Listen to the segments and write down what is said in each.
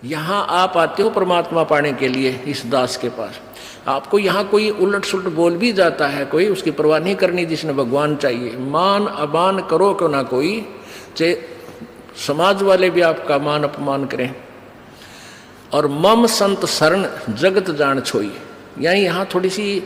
यहाँ आप आते हो परमात्मा पाने के लिए इस दास के पास। आपको यहाँ कोई उलट सुलट बोल भी जाता है, कोई उसकी परवाह नहीं करनी, जिसने भगवान चाहिए। मान अमान करो क्यों ना कोई, चाहे समाज वाले भी आपका मान अपमान करें। और मम संत शरण जगत जान छोई, यानी यहाँ थोड़ी सी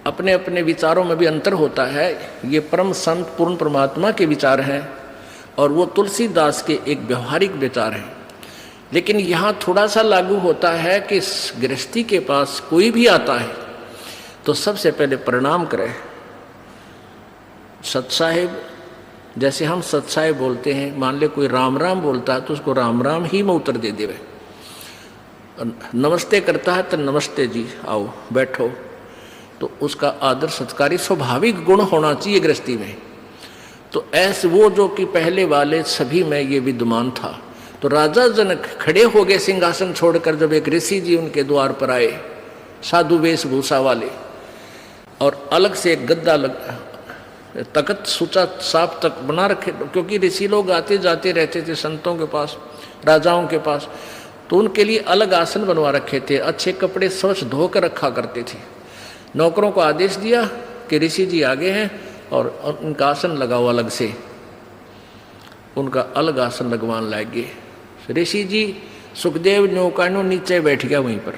अपने अपने विचारों में भी अंतर होता है। ये परम संत पूर्ण परमात्मा के विचार हैं और वो तुलसीदास के एक व्यवहारिक विचार हैं। लेकिन यहाँ थोड़ा सा लागू होता है कि गृहस्थी के पास कोई भी आता है तो सबसे पहले प्रणाम करे। सतसाहिब, जैसे हम सतसाहिब बोलते हैं, मान ले कोई राम राम बोलता है तो उसको राम राम ही में उत्तर दे देवे। नमस्ते करता है तो नमस्ते जी, आओ बैठो, तो उसका आदर सत्कारी स्वाभाविक गुण होना चाहिए गृहस्थी में। तो ऐसे वो जो कि पहले वाले सभी में ये विद्यमान था। तो राजा जनक खड़े हो गए सिंहासन छोड़कर जब एक ऋषि जी उनके द्वार पर आए, साधु वेशभूषा वाले, और अलग से एक गद्दा तख्त सुचा साफ तक बना रखे, क्योंकि ऋषि लोग आते जाते रहते थे संतों के पास, राजाओं के पास, तो उनके लिए अलग आसन बनवा रखे थे। अच्छे कपड़े स्वच्छ धोकर रखा करते थे। नौकरों को आदेश दिया कि ऋषि जी आगे हैं और उनका आसन लगाओ अलग से, उनका अलग आसन लगवान लगे। ऋषि जी सुखदेव नौकानो नीचे बैठ गया वहीं पर।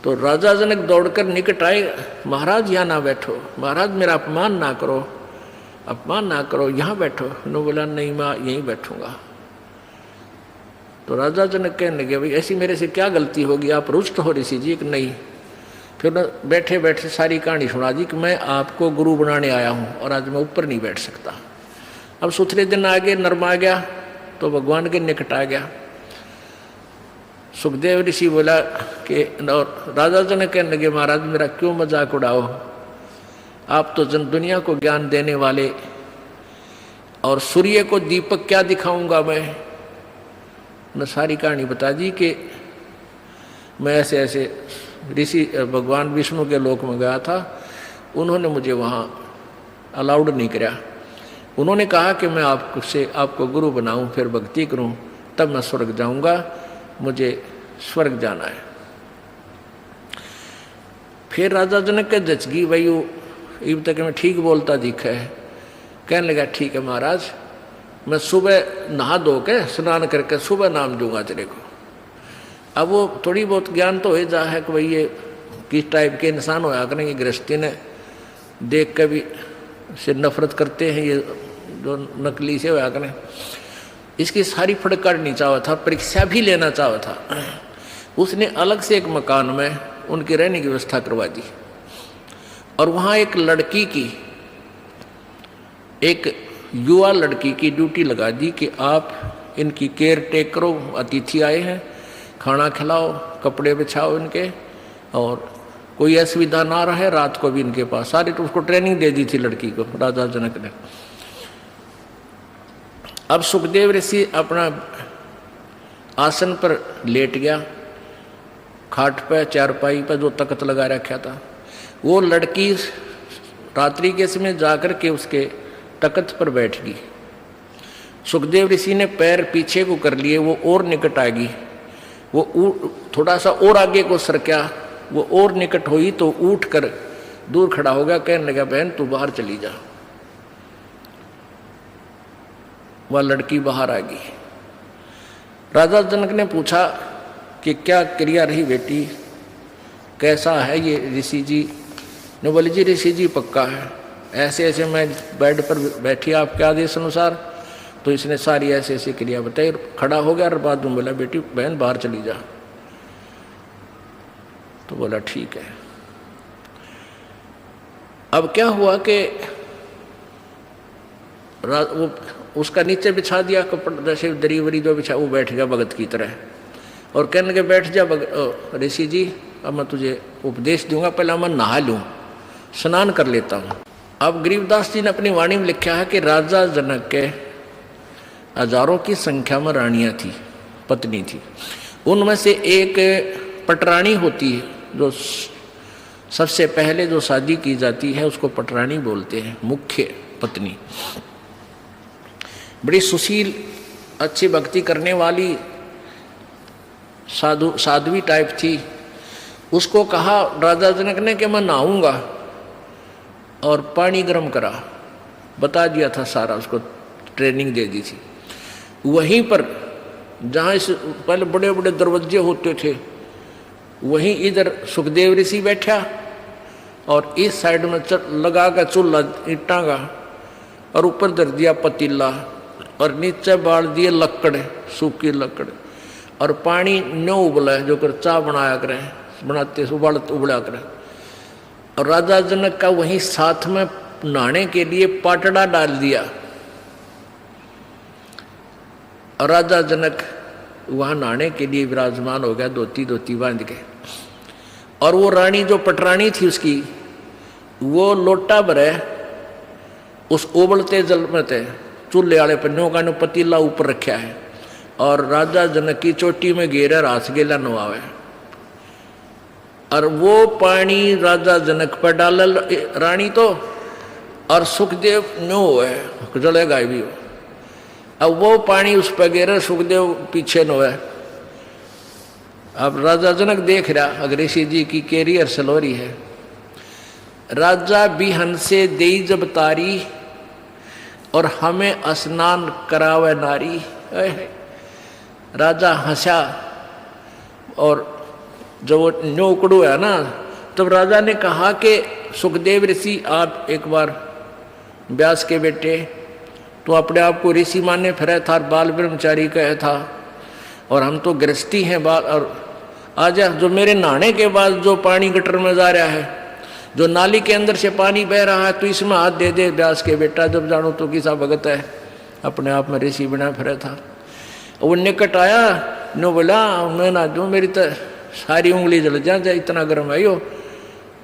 तो राजा जनक दौड़कर निकट आए, महाराज यहाँ ना बैठो, महाराज मेरा अपमान ना करो, अपमान ना करो, यहाँ बैठो। उन्होंने बोला नहीं मैं यहीं बैठूंगा। तो राजा जनक कहने लगे भाई ऐसी मेरे से क्या गलती होगी, आप रुष्ट हो ऋषि जी? कि नहीं। फिर बैठे बैठे सारी कहानी सुना दी कि मैं आपको गुरु बनाने आया हूँ और आज मैं ऊपर नहीं बैठ सकता। अब सुथरे दिन आ गए, नर्म आ गया तो भगवान के निकट आ गया। सुखदेव ऋषि बोला कि, और राजा जनक कहने लगे महाराज मेरा क्यों मजाक उड़ाओ, आप तो जन दुनिया को ज्ञान देने वाले, और सूर्य को दीपक क्या दिखाऊंगा मैं सारी कहानी बता दी कि मैं ऐसे ऐसे ऋषि भगवान विष्णु के लोक में गया था, उन्होंने मुझे वहाँ अलाउड नहीं किया। उन्होंने कहा कि मैं आपको गुरु बनाऊं, फिर भक्ति करूं, तब मैं स्वर्ग जाऊंगा, मुझे स्वर्ग जाना है। फिर राजा जनक के जचगी भाई इब तक मैं ठीक बोलता दिखा है। कहने लगा ठीक है महाराज, मैं सुबह नहा धो के स्नान करके सुबह नाम दूंगा तेरे को। अब वो थोड़ी बहुत ज्ञान तो हो जा है कि भाई ये किस टाइप के इंसान होया करेंगे, गृहस्थी ने देख के भी से नफरत करते हैं, ये जो नकली से होया करें। इसकी सारी फड़काड़नी चाहा था, परीक्षा भी लेना चाहा था। उसने अलग से एक मकान में उनकी रहने की व्यवस्था करवा दी और वहाँ एक लड़की की, एक युवा लड़की की ड्यूटी लगा दी कि आप इनकी केयर टेक करो, अतिथि आए हैं, खाना खिलाओ, कपड़े बिछाओ इनके, और कोई असुविधा ना रहे, रात को भी इनके पास। सारी तो उसको ट्रेनिंग दे दी थी लड़की को राजा जनक ने। अब सुखदेव ऋषि अपना आसन पर लेट गया, खाट पर चारपाई पर जो तख्त लगा रखा था। वो लड़की रात्रि के समय जाकर के उसके तख्त पर बैठ गई। सुखदेव ऋषि ने पैर पीछे को कर लिए, वो और निकट आ गई। वो थोड़ा सा और आगे को सरका, वो और निकट हुई तो उठ कर दूर खड़ा हो गया। कहने लगा बहन तू बाहर चली जा। वह लड़की बाहर आ गई। राजा जनक ने पूछा कि क्या क्रिया रही बेटी, कैसा है ये ऋषि जी? ने बोली जी ऋषि जी पक्का है, ऐसे ऐसे मैं बेड पर बैठी आपके आदेश अनुसार। तो इसने सारी ऐसे ऐसी क्रिया बताई, खड़ा हो गया और बाद में बोला बेटी बहन बाहर चली जा। तो बोला ठीक है। अब क्या हुआ कि वो उसका नीचे बिछा दिया कपड़ा, जैसे दरी वरी जो बिछा, वो बैठ गया भगत की तरह और कहने लगे बैठ जा ऋषि जी, अब मैं तुझे उपदेश दूंगा, पहले मैं नहा लूँ, स्नान कर लेता हूँ। अब गरीबदास जी ने अपनी वाणी में लिखा है कि राजा जनक के हजारों की संख्या में रानियाँ थी, पत्नी थी। उनमें से एक पटरानी होती है, जो सबसे पहले जो शादी की जाती है उसको पटरानी बोलते हैं, मुख्य पत्नी। बड़ी सुशील, अच्छी भक्ति करने वाली, साध्वी टाइप थी। उसको कहा राजा जनक ने कि मैं नहाऊंगा, और पानी गर्म करा, बता दिया था सारा, उसको ट्रेनिंग दे दी थी। वहीं पर जहाँ इस पहले बड़े बड़े दरवाजे होते थे, वहीं इधर सुखदेव ऋषि बैठा और इस साइड में लगा का चूल्हा ईंटा का, और ऊपर धर दिया पतीला और नीचे बाल दिए लकड़, सूखी लकड़, और पानी न्यो उबला जो कर चाय बनाया करें, बनाते उबला करें। और राजा जनक का वहीं साथ में नहाने के लिए पाटड़ा डाल दिया, और राजा जनक वहां नहाने के लिए विराजमान हो गया, धोती बांध के। और वो रानी जो पटरानी थी उसकी, वो लोटा भरे उस उबलते जल में थे, चूल्हे वाले पन्नों का नो पतीला ऊपर रखा है, और राजा जनक की चोटी में घेरे रास गेला नवावे, और वो पानी राजा जनक पर डाल रानी तो, और सुखदेव नो है जलेगा भी हो। अब वो पानी उस पर गिरे, सुखदेव पीछे नो है। अब राजा जनक देख रहा अग्रेसी जी की कैरियर सलोरी है। राजा बिहन से देई जब तारी, और हमें स्नान करावे नारी। राजा हंसा, और जब वो न्योकड़ू है ना, तब राजा ने कहा कि सुखदेव ऋषि आप एक बार व्यास के बेटे, तो अपने आप को ऋषि माने फिर था, बाल ब्रह्मचारी कहे था, और हम तो गृहस्थी हैं बाल। और आज जो मेरे नहाने के बाद जो पानी गटर में जा रहा है, जो नाली के अंदर से पानी बह रहा है, तो इसमें हाथ दे दे व्यास के बेटा, जब जानो तो किसा भगत है, अपने आप में ऋषि बना फिर था। वो निकट आया, नो बोला मैं ना दूँ, मेरी तो सारी उंगली जल जाए, इतना गर्म है यो।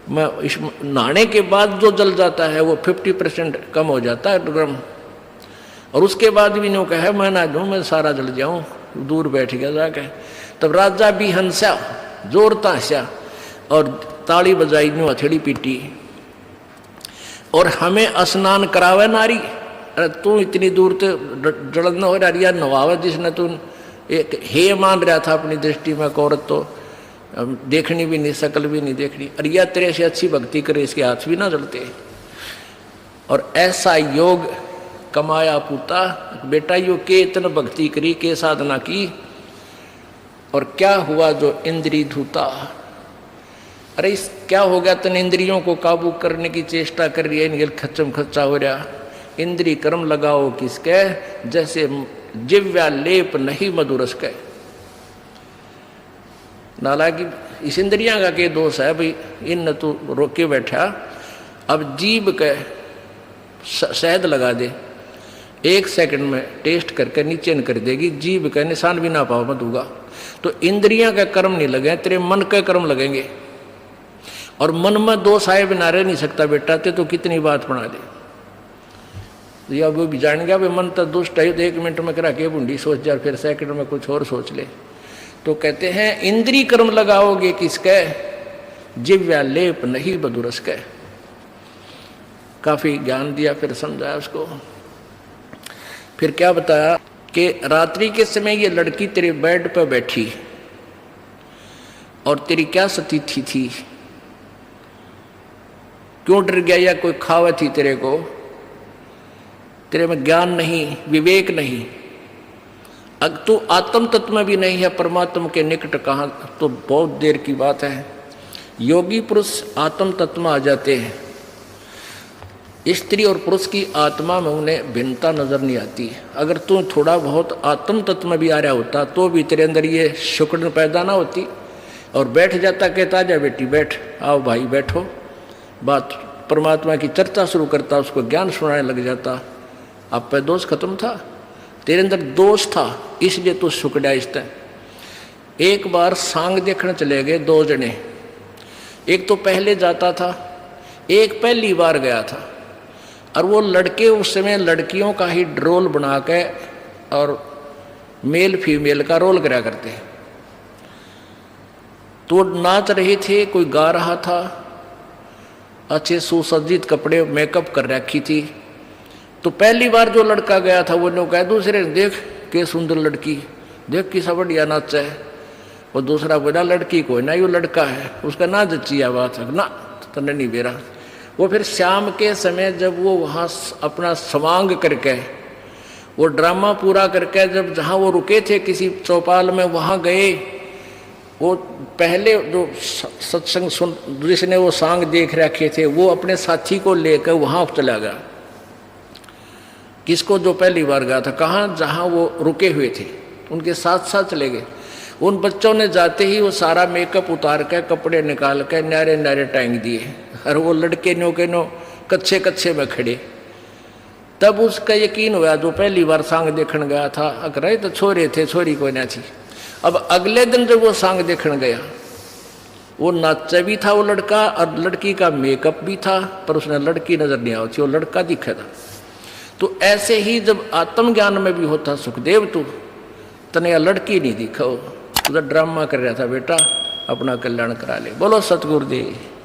मैं इस नहाने के बाद जो जल जाता है वो 50% कम हो जाता है गर्म, और उसके बाद भी नो कहे मैं ना दूँ, मैं सारा जल जाऊँ, दूर बैठ गया जाके। तब राजा भी हंसा, जोरता हंसा, और ताली बजाई, नो हथेली पीटी, और हमें स्नान करावे नारी। अरे तू इतनी दूर तो जलन हो रही है, नवावे जिसने तू एक हे मान रहा था अपनी दृष्टि में, औरत तो देखनी भी नहीं, शकल भी नहीं देखनी, अरे यह तेरे से अच्छी भक्ति करे, इसके हाथ भी ना जलते। और ऐसा योग कमाया पूता, बेटा यो के इतना भक्ति करी, के साधना की, और क्या हुआ जो इंद्री धूता। अरे इस क्या हो गया, तन इंद्रियों को काबू करने की चेष्टा कर रही है, इनके खच्चम खच्चा हो रहा। इंद्री कर्म लगाओ किसके, जैसे जिव्या लेप नहीं मधुरस के। नाला की इस इंद्रियां का के दोष है भाई, इन तू रोके बैठा, अब जीभ के शहद लगा दे, 1 सेकंड में टेस्ट करके नीचे न कर देगी, जीभ का निशान भी ना पाओ मत होगा। तो इंद्रियां का कर्म नहीं लगे, तेरे मन के कर्म लगेंगे, और मन में दोष आए बिना रह नहीं सकता बेटा, ते तो कितनी बात बना दे। या वो भी जान गया भाई मन तो दुष्ट है, तो 1 मिनट में करा के बूंदी सोच जा, फिर सेकंड में कुछ और सोच ले। तो कहते हैं इंद्री कर्म लगाओगे किसके, जिव्या लेप नहीं बदुरस के। काफी ज्ञान दिया, फिर समझाया उसको। फिर क्या बताया कि रात्रि के समय ये लड़की तेरे बेड पर बैठी, और तेरी क्या स्थिति थी, क्यों डर गया, या कोई खावत थी तेरे को, तेरे में ज्ञान नहीं, विवेक नहीं, अब तू आत्म तत्व में भी नहीं है, परमात्मा के निकट कहाँ, तो बहुत देर की बात है। योगी पुरुष आत्म तत्व में आ जाते हैं, स्त्री और पुरुष की आत्मा में उन्हें भिन्नता नजर नहीं आती। अगर तू थोड़ा बहुत आत्म तत्व में भी आ रहा होता, तो भी तेरे अंदर ये शुक्र पैदा ना होती, और बैठ जाता, कहता जा बेटी बैठ, आओ भाई बैठो, बात परमात्मा की चर्चा शुरू करता, उसको ज्ञान सुनाने लग जाता। आप पे दोष खत्म था, तेरे अंदर दोष था, इसलिए तू सुकड़ा इस तरह। एक बार सांग देखने चले गए 2 जने, एक तो पहले जाता था, एक पहली बार गया था, और वो लड़के उस समय लड़कियों का ही रोल बना के और मेल फीमेल का रोल करा करते हैं। तो नाच रहे थे, कोई गा रहा था, अच्छे सुसज्जित कपड़े मेकअप कर रखी थी। तो पहली बार जो लड़का गया था वो कहा दूसरे ने, देख के सुंदर लड़की, देख किसा बढ़िया नाच है, और दूसरा बोला लड़की को ना, यो लड़का है, उसका ना जच्ची बात है ना, तने नहीं बेरा। वो फिर शाम के समय जब वो वहाँ अपना समांग करके, वो ड्रामा पूरा करके, जब जहाँ वो रुके थे किसी चौपाल में वहाँ गए, वो पहले जो सत्संग सुन जिसने वो सांग देख रखे थे वो अपने साथी को लेकर वहाँ चला गया। किसको? जो पहली बार गया था। कहाँ? जहाँ वो रुके हुए थे, उनके साथ साथ चले गए। उन बच्चों ने जाते ही वो सारा मेकअप उतार के, कपड़े निकाल के न्यारे न्यारे टांग दिए, और वो लड़के नो के नो कच्चे कच्चे में खड़े। तब उसका यकीन हुआ, जो पहली बार सांग देखने गया था, अगर तो छोरे थे, छोरी कोई ना थी। अब अगले दिन जब वो सांग देखने गया, वो नाचा भी था वो लड़का, और लड़की का मेकअप भी था, पर उसने लड़की नजर नहीं आई थी, वो लड़का दिखा था। तो ऐसे ही जब आत्मज्ञान में भी होता, सुखदेव तू तने लड़की नहीं दिखा, उधर ड्रामा कर रहा था, बेटा अपना कल्याण करा ले। बोलो सतगुरुदेव।